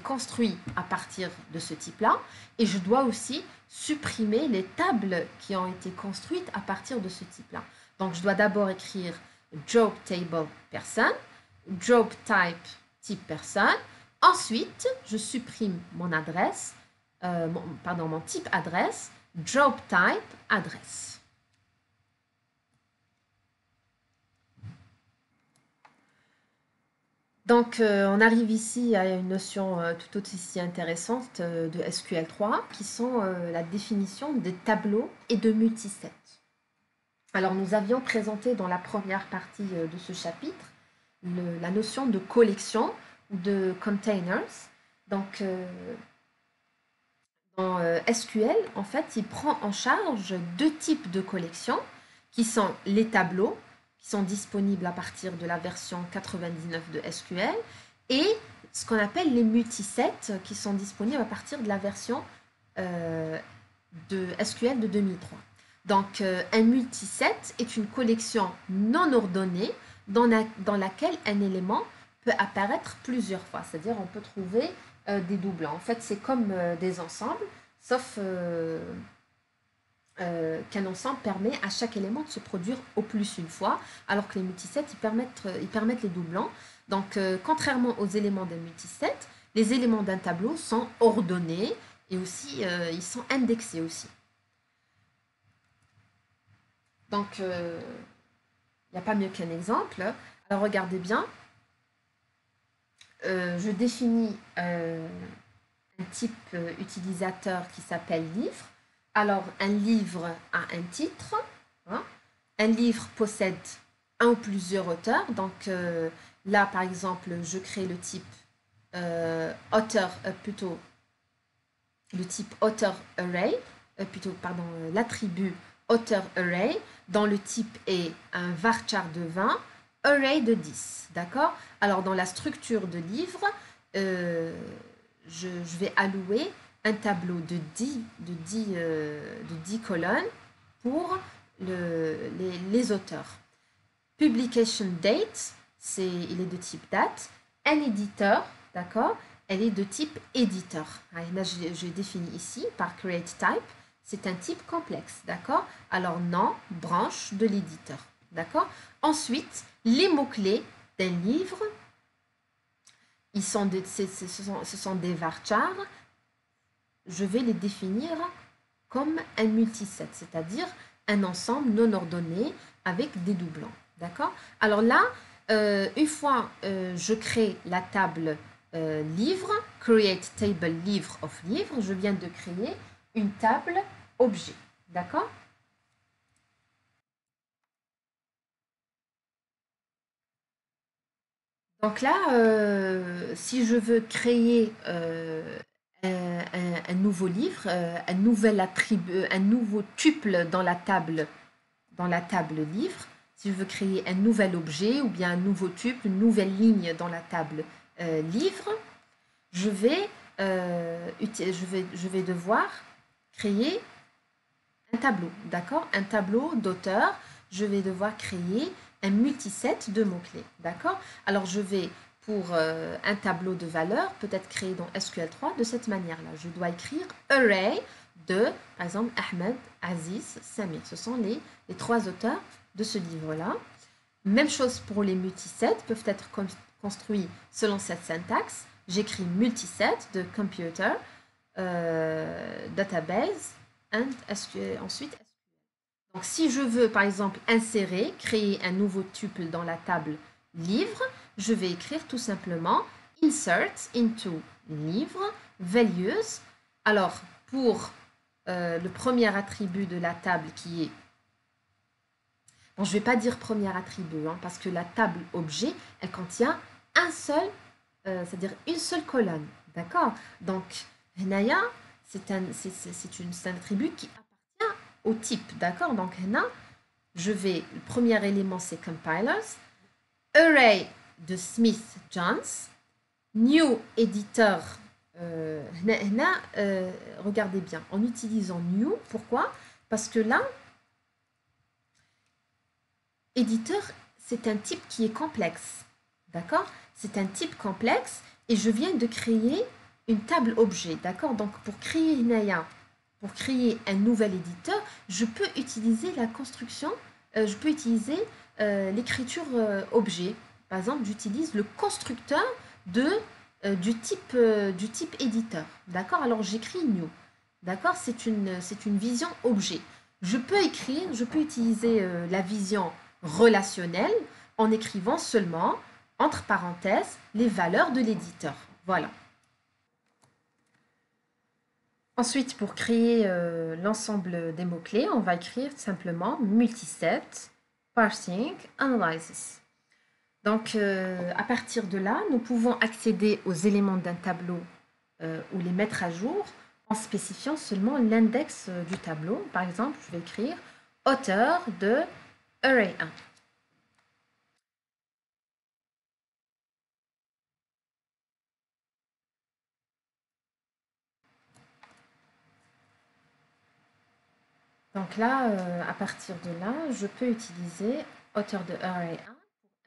S1: construits à partir de ce type-là, et je dois aussi supprimer les tables qui ont été construites à partir de ce type-là. Donc je dois d'abord écrire drop table person, drop type person. Ensuite, je supprime mon adresse, mon type adresse, drop type adresse. Donc, on arrive ici à une notion tout aussi intéressante de SQL3, qui sont la définition des tableaux et de multisets. Alors, nous avions présenté dans la première partie de ce chapitre la notion de collection ou de containers. Donc, dans SQL, en fait, il prend en charge deux types de collections qui sont les tableaux, qui sont disponibles à partir de la version 99 de SQL, et ce qu'on appelle les multisets, qui sont disponibles à partir de la version de SQL de 2003. Donc, un multiset est une collection non ordonnée dans laquelle un élément peut apparaître plusieurs fois. C'est-à-dire, on peut trouver des doublons. En fait, c'est comme des ensembles, sauf qu'un ensemble permet à chaque élément de se produire au plus une fois, alors que les multisets, ils permettent les doublons. Donc, contrairement aux éléments d'un multiset, les éléments d'un tableau sont ordonnés et aussi, ils sont indexés aussi. Donc, il n'y a pas mieux qu'un exemple. Alors, regardez bien. Je définis un type utilisateur qui s'appelle livre. Alors, un livre a un titre. Hein. Un livre possède un ou plusieurs auteurs. Donc, là, par exemple, je crée le type le type author array, l'attribut author array, dont le type est un varchar de 20, array de 10. D'accord? Alors, dans la structure de livre, je vais allouer un tableau de 10 colonnes pour les auteurs. Publication date, il est de type date. Un éditeur, d'accord, elle est de type éditeur. Là, je définis ici par create type. C'est un type complexe, d'accord? Alors, nom, branche de l'éditeur, d'accord? Ensuite, les mots-clés d'un livre, ce sont des varchars. Je vais les définir comme un multiset, c'est-à-dire un ensemble non ordonné avec des doublons, d'accord? Alors là, une fois je crée la table livre, create table livre of livre, je viens de créer une table objet, d'accord? Donc là, si je veux créer un nouveau livre, un nouvel attribut, un nouveau tuple dans la table livre, si je veux créer un nouvel objet ou bien un nouveau tuple, une nouvelle ligne dans la table livre, je vais devoir créer un tableau, d'accord? Un tableau d'auteur, je vais devoir créer un multiset de mots-clés, d'accord? Alors, je vais, pour un tableau de valeurs, peut-être créer dans SQL3 de cette manière-là. Je dois écrire array de, par exemple, Ahmed, Aziz, Samir. Ce sont les trois auteurs de ce livre-là. Même chose pour les multisets, peuvent être construits selon cette syntaxe. J'écris multiset de computer, database, and SQL, ensuite SQL. Donc, si je veux, par exemple, insérer, créer un nouveau tuple dans la table livre, je vais écrire tout simplement insert into livre values. Alors, pour le premier attribut de la table qui est... Bon, je ne vais pas dire premier attribut, hein, parce que la table objet, elle contient un seul, c'est-à-dire une seule colonne. D'accord? Donc, Naya, c'est un attribut qui appartient au type. D'accord? Donc, là, le premier élément, c'est compilers. Array de Smith Jones. New editor. Regardez bien, en utilisant new, pourquoi? Parce que là, éditeur, c'est un type qui est complexe. D'accord? C'est un type complexe et je viens de créer une table objet. D'accord? Donc, pour créer pour créer un nouvel éditeur, je peux utiliser la construction, je peux utiliser l'écriture objet. Par exemple, j'utilise le constructeur du type éditeur. D'accord? Alors, j'écris new. D'accord? C'est une vision objet. Je peux utiliser la vision relationnelle en écrivant seulement, entre parenthèses, les valeurs de l'éditeur. Voilà. Ensuite, pour créer l'ensemble des mots-clés, on va écrire simplement multiset, parsing, analysis. Donc, à partir de là, nous pouvons accéder aux éléments d'un tableau ou les mettre à jour en spécifiant seulement l'index du tableau. Par exemple, je vais écrire auteur de array 1. Donc là, à partir de là, je peux utiliser auteur de array 1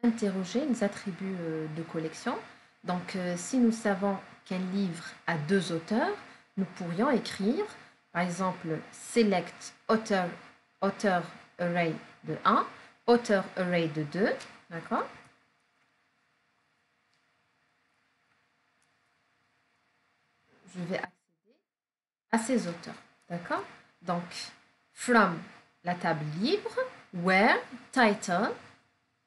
S1: pour interroger les attributs de collection. Donc, si nous savons qu'un livre a deux auteurs, nous pourrions écrire, par exemple, select auteur array de 1, auteur array de 2, d'accord? Je vais accéder à ces auteurs, d'accord? Donc, from la table libre, where title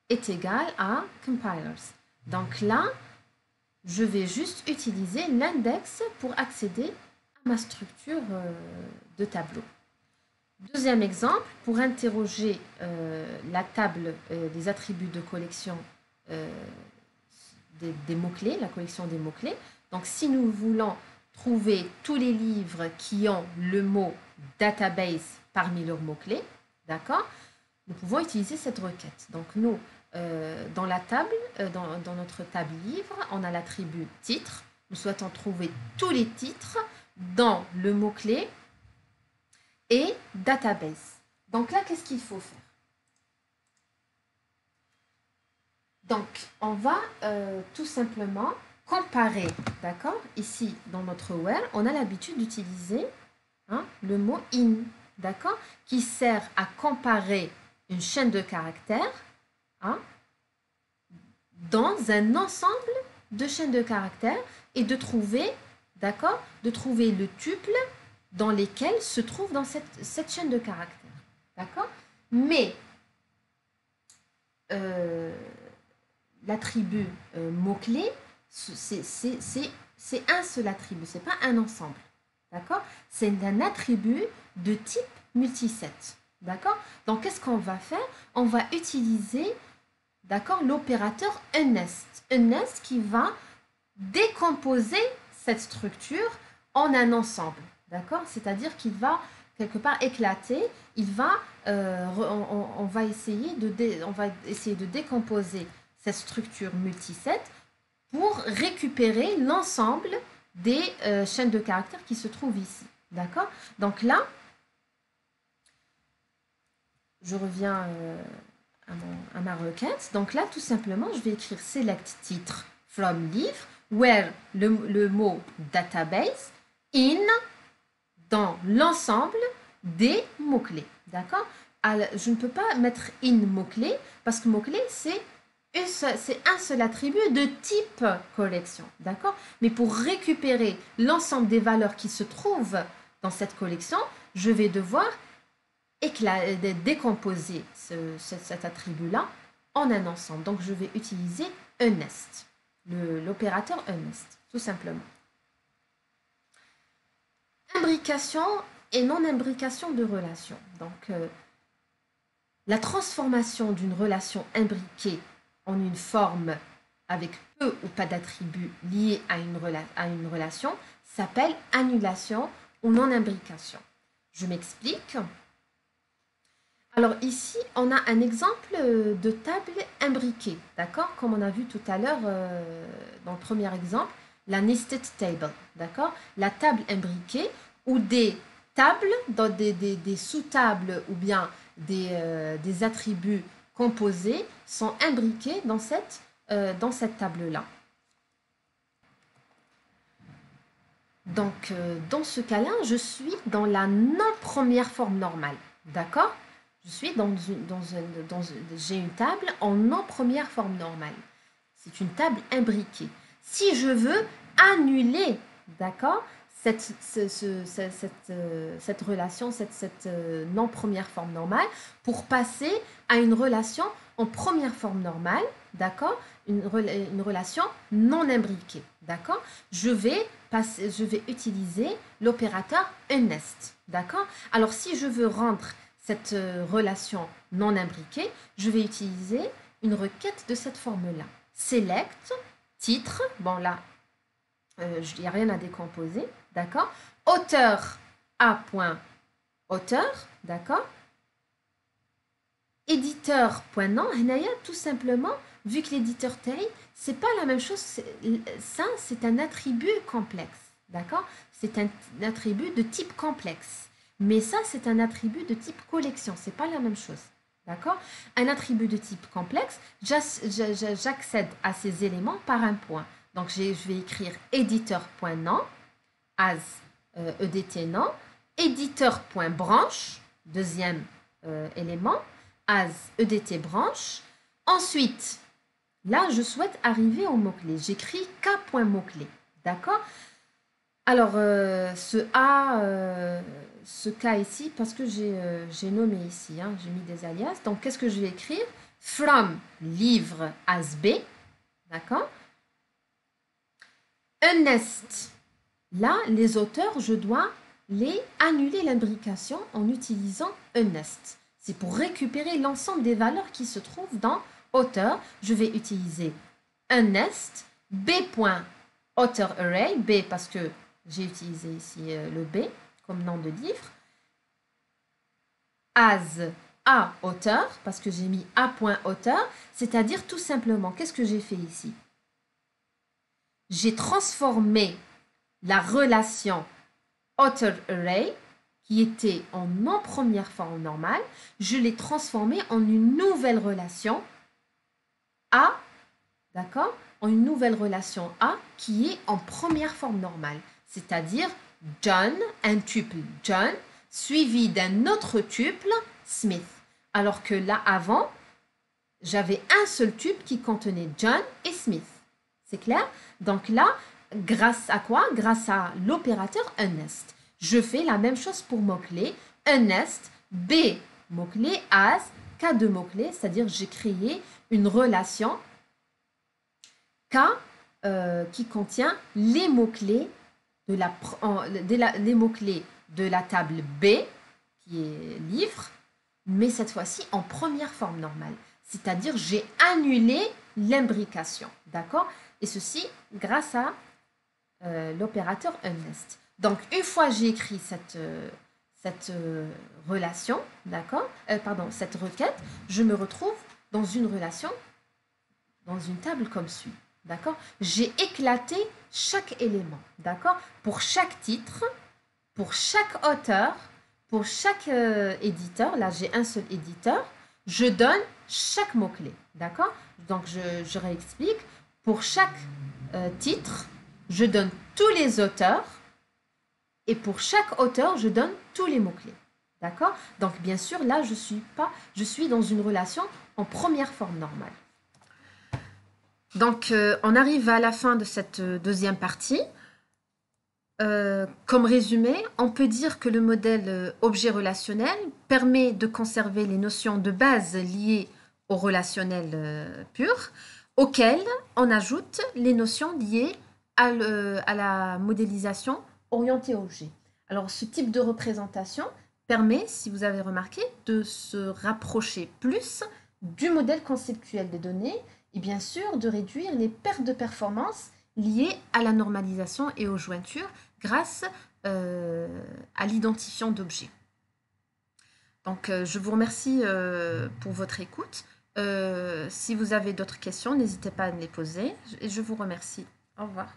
S1: est égal à compilers. Donc là, je vais juste utiliser l'index pour accéder à ma structure de tableau. Deuxième exemple, pour interroger la table des attributs de collection des mots-clés, la collection des mots-clés. Donc, si nous voulons trouver tous les livres qui ont le mot database parmi leurs mots-clés, d'accord, nous pouvons utiliser cette requête. Donc, nous, dans la table, dans notre table livre, on a l'attribut titre. Nous souhaitons trouver tous les titres dans le mot-clé et database. Donc là, qu'est-ce qu'il faut faire? Donc, on va tout simplement comparer, d'accord? Ici, dans notre where, on a l'habitude d'utiliser le mot in, d'accord? Qui sert à comparer une chaîne de caractères dans un ensemble de chaînes de caractères et de trouver, d'accord? De trouver le tuple dans lesquels se trouve dans cette chaîne de caractères, d'accord? Mais l'attribut mot-clé, c'est un seul attribut, c'est pas un ensemble. D'accord? C'est un attribut de type multiset. D'accord? Donc, qu'est-ce qu'on va faire? On va utiliser, d'accord, l'opérateur unNest. unNest qui va décomposer cette structure en un ensemble. D'accord? C'est-à-dire qu'il va quelque part éclater, on va essayer de décomposer cette structure multiset pour récupérer l'ensemble des chaînes de caractères qui se trouvent ici. D'accord? Donc là, je reviens à ma requête. Donc là, tout simplement, je vais écrire select titre from livre, where le mot database, in, dans l'ensemble des mots-clés. D'accord? Je ne peux pas mettre in mot-clé parce que mot-clé, c'est un seul attribut de type collection. D'accord? Mais pour récupérer l'ensemble des valeurs qui se trouvent dans cette collection, je vais devoir décomposer cet attribut-là en un ensemble. Donc, je vais utiliser unNest, l'opérateur unNest, tout simplement. Imbrication et non-imbrication de relations. Donc, la transformation d'une relation imbriquée en une forme avec peu ou pas d'attributs liés à une relation s'appelle annulation ou non-imbrication. Je m'explique. Alors ici, on a un exemple de table imbriquée, d'accord? Comme on a vu tout à l'heure dans le premier exemple, la nested table, d'accord? La table imbriquée où des tables, dans des sous-tables ou bien des attributs composés sont imbriqués dans cette table-là. Donc, dans ce cas-là, je suis dans la non-première forme normale, d'accord? Je suis j'ai une table en non-première forme normale. C'est une table imbriquée. Si je veux annuler, d'accord, cette relation, cette non-première forme normale, pour passer à une relation en première forme normale, d'accord, une relation non imbriquée, d'accord, je vais utiliser l'opérateur unNest, d'accord. Alors, si je veux rendre cette relation non imbriquée, je vais utiliser une requête de cette forme-là. Select, titre, bon là, il n'y a rien à décomposer, d'accord. Auteur, A.auteur, d'accord. Éditeur.nom, tout simplement, vu que l'éditeur taille, c'est pas la même chose, ça c'est un attribut complexe, d'accord. C'est un attribut de type complexe, mais ça c'est un attribut de type collection, c'est pas la même chose, d'accord. Un attribut de type complexe, j'accède à ces éléments par un point. Donc, je vais écrire éditeur.nom, as EDT-nom, éditeur.branche, deuxième élément, as EDT branche. Ensuite, là, je souhaite arriver au mot-clé. J'écris k.mot-clé, d'accord? Alors, ce K ici, parce que j'ai nommé ici, j'ai mis des alias. Donc, qu'est-ce que je vais écrire? From livre as B, d'accord? unNest, là, les auteurs, je dois les annuler l'imbrication en utilisant unNest. C'est pour récupérer l'ensemble des valeurs qui se trouvent dans auteur. Je vais utiliser unNest, b.authorArray, B parce que j'ai utilisé ici le B comme nom de livre, as A auteur, parce que j'ai mis A.auteur, c'est-à-dire tout simplement, qu'est-ce que j'ai fait ici? J'ai transformé la relation authorArray, qui était en non première forme normale, je l'ai transformé en une nouvelle relation A, d'accord? En une nouvelle relation A qui est en première forme normale, c'est-à-dire John, un tuple John, suivi d'un autre tuple Smith. Alors que là, avant, j'avais un seul tuple qui contenait John et Smith. C'est clair? Donc là, grâce à quoi? Grâce à l'opérateur unNest. Je fais la même chose pour mots-clés. unNest, B, mot-clé, as, K de mots-clés, c'est-à-dire j'ai créé une relation K qui contient les mots-clés les mots-clés de la table B, qui est livre, mais cette fois-ci en première forme normale. C'est-à-dire j'ai annulé l'imbrication, d'accord? Et ceci grâce à l'opérateur unNest. Donc, une fois j'ai écrit cette relation, d'accord? Cette requête, je me retrouve dans une relation, dans une table comme suit, d'accord? J'ai éclaté chaque élément, d'accord? Pour chaque titre, pour chaque auteur, pour chaque éditeur, là j'ai un seul éditeur, je donne chaque mot-clé, d'accord? Donc, je réexplique. Pour chaque titre, je donne tous les auteurs et pour chaque auteur, je donne tous les mots-clés. D'accord? Donc, bien sûr, là, je suis dans une relation en première forme normale. Donc, on arrive à la fin de cette deuxième partie. Comme résumé, on peut dire que le modèle objet relationnel permet de conserver les notions de base liées au relationnel pur, auxquelles on ajoute les notions liées à la modélisation orientée objet. Alors, ce type de représentation permet, si vous avez remarqué, de se rapprocher plus du modèle conceptuel des données et bien sûr de réduire les pertes de performance liées à la normalisation et aux jointures grâce à l'identifiant d'objets. Donc, je vous remercie pour votre écoute. Si vous avez d'autres questions, n'hésitez pas à me les poser. Et je vous remercie. Au revoir.